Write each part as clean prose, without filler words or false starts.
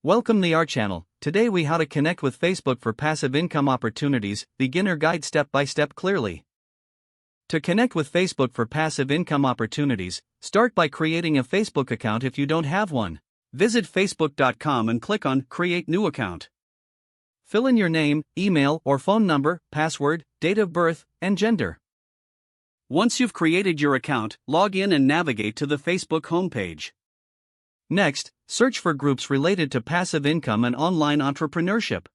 Welcome to our channel. Today we how to connect with Facebook for passive income opportunities, beginner guide step by step clearly. To connect with Facebook for passive income opportunities, start by creating a Facebook account if you don't have one. Visit facebook.com and click on Create New Account. Fill in your name, email or phone number, password, date of birth, and gender. Once you've created your account, log in and navigate to the Facebook homepage. Next, search for groups related to passive income and online entrepreneurship.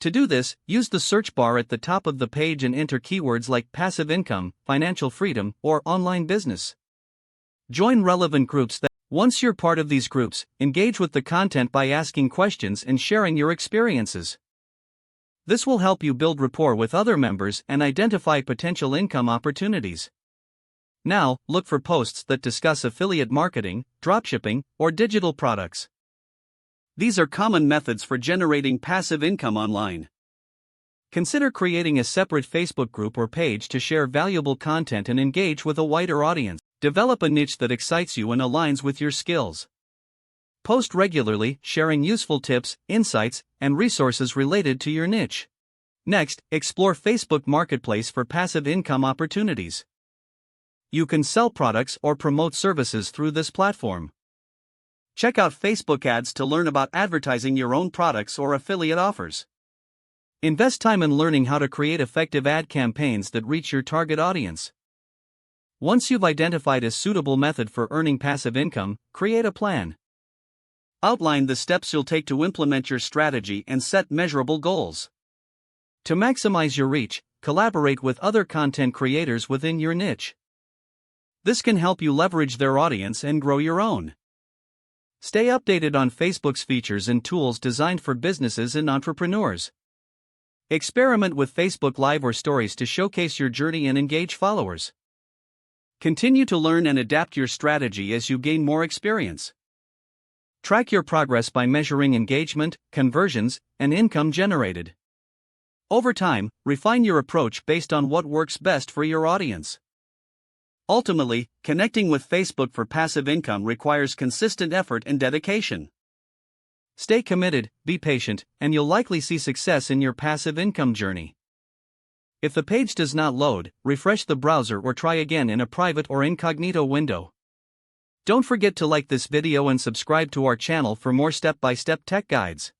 To do this, use the search bar at the top of the page and enter keywords like passive income, financial freedom, or online business. Join relevant groups that, once you're part of these groups, engage with the content by asking questions and sharing your experiences. This will help you build rapport with other members and identify potential income opportunities. Now, look for posts that discuss affiliate marketing, dropshipping, or digital products. These are common methods for generating passive income online. Consider creating a separate Facebook group or page to share valuable content and engage with a wider audience. Develop a niche that excites you and aligns with your skills. Post regularly, sharing useful tips, insights, and resources related to your niche. Next, explore Facebook Marketplace for passive income opportunities. You can sell products or promote services through this platform. Check out Facebook ads to learn about advertising your own products or affiliate offers. Invest time in learning how to create effective ad campaigns that reach your target audience. Once you've identified a suitable method for earning passive income, create a plan. Outline the steps you'll take to implement your strategy and set measurable goals. To maximize your reach, collaborate with other content creators within your niche. This can help you leverage their audience and grow your own. Stay updated on Facebook's features and tools designed for businesses and entrepreneurs. Experiment with Facebook Live or Stories to showcase your journey and engage followers. Continue to learn and adapt your strategy as you gain more experience. Track your progress by measuring engagement, conversions, and income generated. Over time, refine your approach based on what works best for your audience. Ultimately, connecting with Facebook for passive income requires consistent effort and dedication. Stay committed, be patient, and you'll likely see success in your passive income journey. If the page does not load, refresh the browser or try again in a private or incognito window. Don't forget to like this video and subscribe to our channel for more step-by-step tech guides.